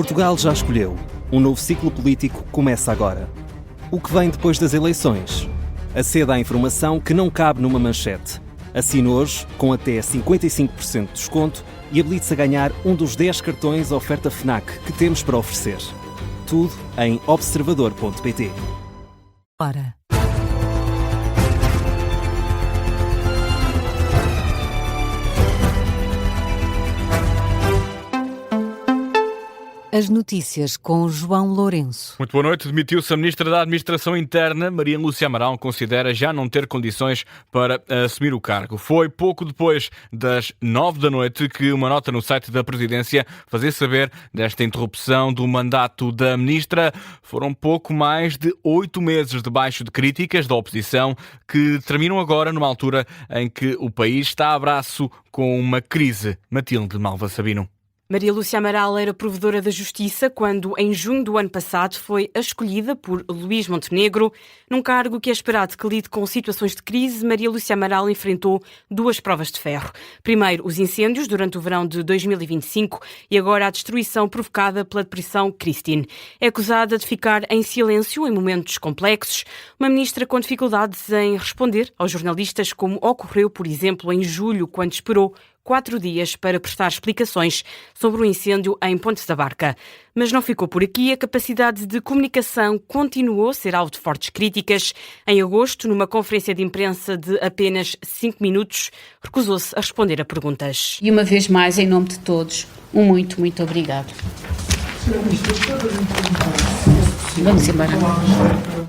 Portugal já escolheu. Um novo ciclo político começa agora. O que vem depois das eleições? Aceda à informação que não cabe numa manchete. Assine hoje, com até 55% de desconto, e habilite-se a ganhar um dos 10 cartões oferta FNAC que temos para oferecer. Tudo em observador.pt. Ora. As notícias com João Lourenço. Muito boa noite. Demitiu-se a Ministra da Administração Interna. Maria Lúcia Amaral considera já não ter condições para assumir o cargo. Foi pouco depois das 9 da noite que uma nota no site da Presidência fazia saber desta interrupção do mandato da Ministra. Foram pouco mais de 8 meses debaixo de críticas da oposição que terminam agora numa altura em que o país está a braço com uma crise. Matilde Malva Sabino. Maria Lúcia Amaral era provedora da Justiça quando, em junho do ano passado, foi escolhida por Luís Montenegro. Num cargo que é esperado que lide com situações de crise, Maria Lúcia Amaral enfrentou 2 provas de ferro. Primeiro, os incêndios durante o verão de 2025 e agora a destruição provocada pela depressão Christine. É acusada de ficar em silêncio em momentos complexos, uma ministra com dificuldades em responder aos jornalistas, como ocorreu, por exemplo, em julho, quando esperou 4 dias para prestar explicações sobre o incêndio em Ponte da Barca. Mas não ficou por aqui. A capacidade de comunicação continuou a ser alvo de fortes críticas. Em agosto, numa conferência de imprensa de apenas 5 minutos, recusou-se a responder a perguntas. E uma vez mais, em nome de todos, um muito, muito obrigado. Vamos embora.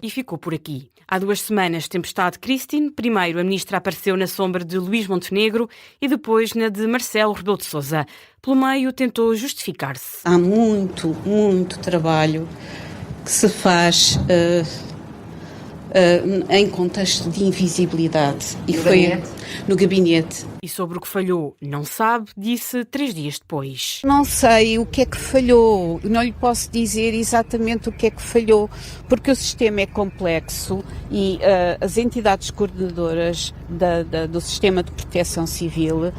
E ficou por aqui. Há 2 semanas, tempestade Christine. Primeiro, a ministra apareceu na sombra de Luís Montenegro e depois na de Marcelo Rebelo de Sousa. Pelo meio, tentou justificar-se. Há muito, muito trabalho que se faz em contexto de invisibilidade. E foi no gabinete. E sobre o que falhou, não sabe, disse 3 dias depois. Não sei o que é que falhou, não lhe posso dizer exatamente o que é que falhou, porque o sistema é complexo e as entidades coordenadoras do sistema de proteção civil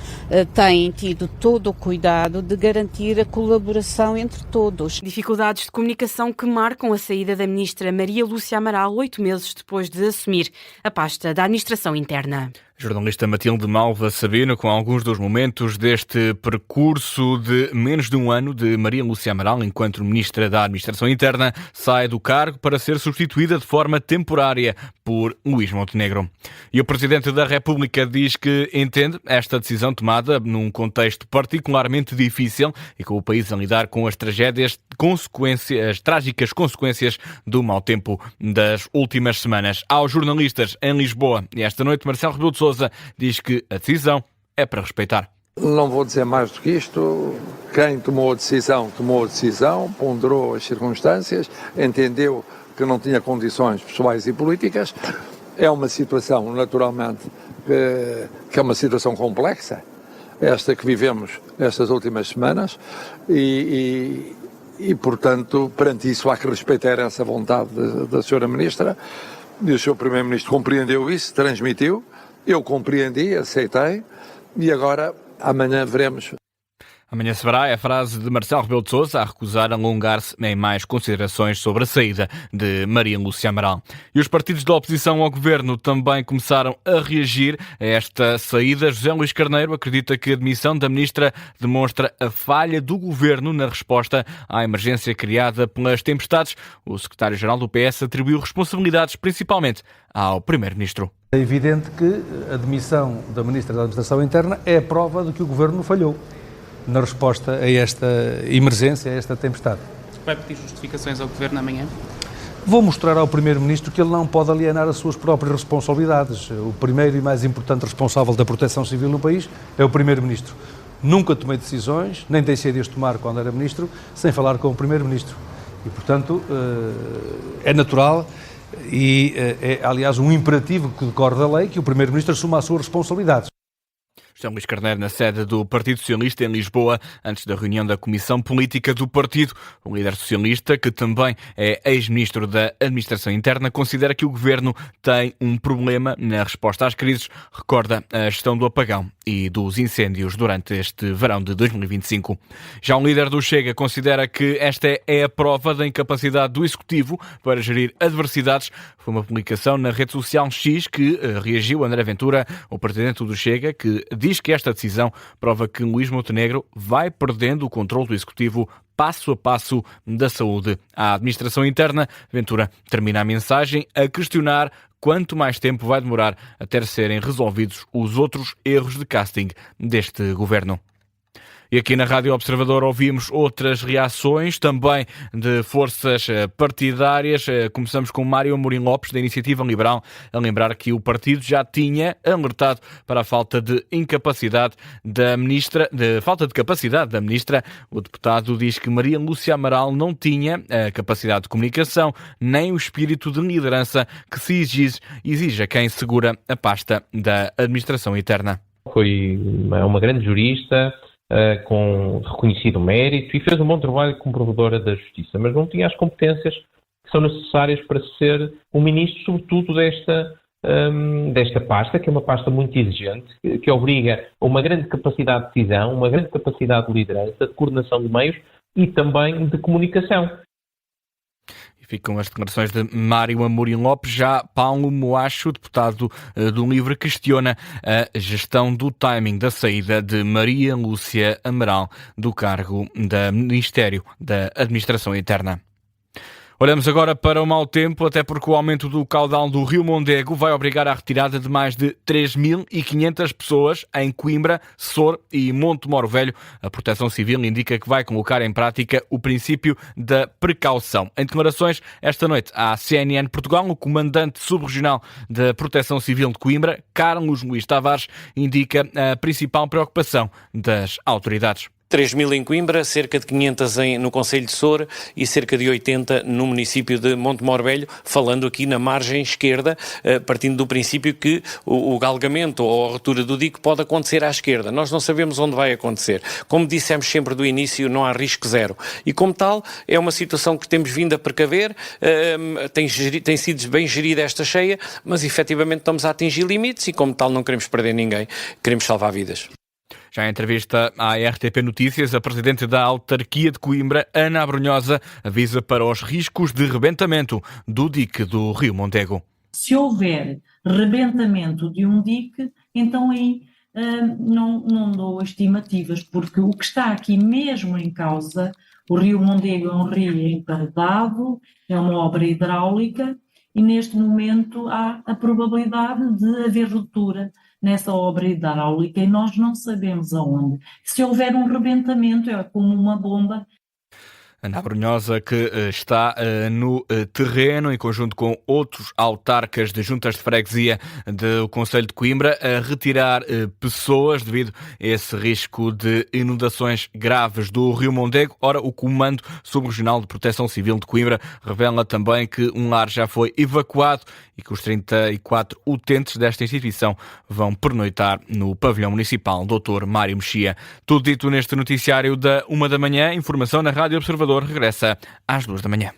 têm tido todo o cuidado de garantir a colaboração entre todos. Dificuldades de comunicação que marcam a saída da ministra Maria Lúcia Amaral 8 meses depois de assumir a pasta da Administração Interna. Jornalista Matilde Malva Sabino, com alguns dos momentos deste percurso de menos de um ano de Maria Lúcia Amaral, enquanto Ministra da Administração Interna, sai do cargo para ser substituída de forma temporária por Luís Montenegro. E o Presidente da República diz que entende esta decisão tomada num contexto particularmente difícil e com o país a lidar com as trágicas consequências do mau tempo das últimas semanas. Aos jornalistas em Lisboa e esta noite, Marcelo Rebelo de Sousa diz que a decisão é para respeitar. Não vou dizer mais do que isto. Quem tomou a decisão, ponderou as circunstâncias, entendeu que não tinha condições pessoais e políticas. É uma situação, naturalmente, que é uma situação complexa, esta que vivemos estas últimas semanas, e portanto, perante isso há que respeitar essa vontade da Sra. Ministra, e o Sr. Primeiro-Ministro compreendeu isso, transmitiu, eu compreendi, aceitei, e agora, amanhã veremos. Amanhã se verá, é a frase de Marcelo Rebelo de Sousa a recusar alongar-se em mais considerações sobre a saída de Maria Lúcia Amaral. E os partidos da oposição ao governo também começaram a reagir a esta saída. José Luís Carneiro acredita que a demissão da ministra demonstra a falha do governo na resposta à emergência criada pelas tempestades. O secretário-geral do PS atribuiu responsabilidades principalmente ao primeiro-ministro. É evidente que a demissão da ministra da Administração Interna é a prova de que o governo falhou na resposta a esta emergência, a esta tempestade. Vai pedir justificações ao Governo amanhã? Vou mostrar ao Primeiro-Ministro que ele não pode alienar as suas próprias responsabilidades. O primeiro e mais importante responsável da proteção civil no país é o Primeiro-Ministro. Nunca tomei decisões, nem deixei de as tomar quando era Ministro, sem falar com o Primeiro-Ministro. E, portanto, é natural e é, aliás, um imperativo que decorre da lei que o Primeiro-Ministro assuma as suas responsabilidades. José Luís Carneiro na sede do Partido Socialista em Lisboa, antes da reunião da Comissão Política do Partido. O líder socialista, que também é ex-ministro da Administração Interna, considera que o governo tem um problema na resposta às crises. Recorda a gestão do apagão e dos incêndios durante este verão de 2025. Já um líder do Chega considera que esta é a prova da incapacidade do Executivo para gerir adversidades. Foi uma publicação na rede social X que reagiu a André Ventura, o presidente do Chega, que diz que esta decisão prova que Luís Montenegro vai perdendo o controle do Executivo passo a passo da saúde à administração interna. Ventura termina a mensagem a questionar quanto mais tempo vai demorar até serem resolvidos os outros erros de casting deste governo. E aqui na Rádio Observador ouvimos outras reações, também de forças partidárias. Começamos com Mário Amorim Lopes, da Iniciativa Liberal, a lembrar que o partido já tinha alertado para a falta de capacidade da ministra. O deputado diz que Maria Lúcia Amaral não tinha a capacidade de comunicação, nem o espírito de liderança que se exige a quem segura a pasta da administração interna. Foi uma grande jurista, com reconhecido mérito, e fez um bom trabalho como provedora da justiça, mas não tinha as competências que são necessárias para ser um ministro, sobretudo desta pasta, que é uma pasta muito exigente, que obriga a uma grande capacidade de decisão, uma grande capacidade de liderança, de coordenação de meios e também de comunicação. Ficam as declarações de Mário Amorim Lopes. Já Paulo Moacho, deputado do LIVRE, questiona a gestão do timing da saída de Maria Lúcia Amaral do cargo da Ministério da Administração Interna. Olhamos agora para o mau tempo, até porque o aumento do caudal do Rio Mondego vai obrigar à retirada de mais de 3.500 pessoas em Coimbra, Sor e Monte Moro Velho. A Proteção Civil indica que vai colocar em prática o princípio da precaução. Em declarações esta noite à CNN Portugal, o comandante subregional da Proteção Civil de Coimbra, Carlos Luís Tavares, indica a principal preocupação das autoridades. 3.000 em Coimbra, cerca de 500 no Concelho de Sor e cerca de 80 no município de Monte Moro Velho, falando aqui na margem esquerda, partindo do princípio que o galgamento ou a ruptura do dique pode acontecer à esquerda. Nós não sabemos onde vai acontecer. Como dissemos sempre do início, não há risco zero. E como tal, é uma situação que temos vindo a precaver, tem sido bem gerida esta cheia, mas efetivamente estamos a atingir limites e como tal não queremos perder ninguém, queremos salvar vidas. Já em entrevista à RTP Notícias, a presidente da autarquia de Coimbra, Ana Abrunhosa, avisa para os riscos de rebentamento do dique do Rio Mondego. Se houver rebentamento de um dique, então aí não dou estimativas, porque o que está aqui mesmo em causa, o Rio Mondego é um rio emparedado, é uma obra hidráulica e neste momento há a probabilidade de haver ruptura nessa obra hidráulica e nós não sabemos aonde. Se houver um rebentamento é como uma bomba. Ana Abrunhosa, que está no terreno, em conjunto com outros autarcas de juntas de freguesia do Concelho de Coimbra, a retirar pessoas devido a esse risco de inundações graves do Rio Mondego. Ora, o Comando Subregional de Proteção Civil de Coimbra revela também que um lar já foi evacuado e que os 34 utentes desta instituição vão pernoitar no pavilhão municipal Dr. Mário Mexia. Tudo dito neste noticiário da 1 da manhã. Informação na Rádio Observador regressa às 2 da manhã.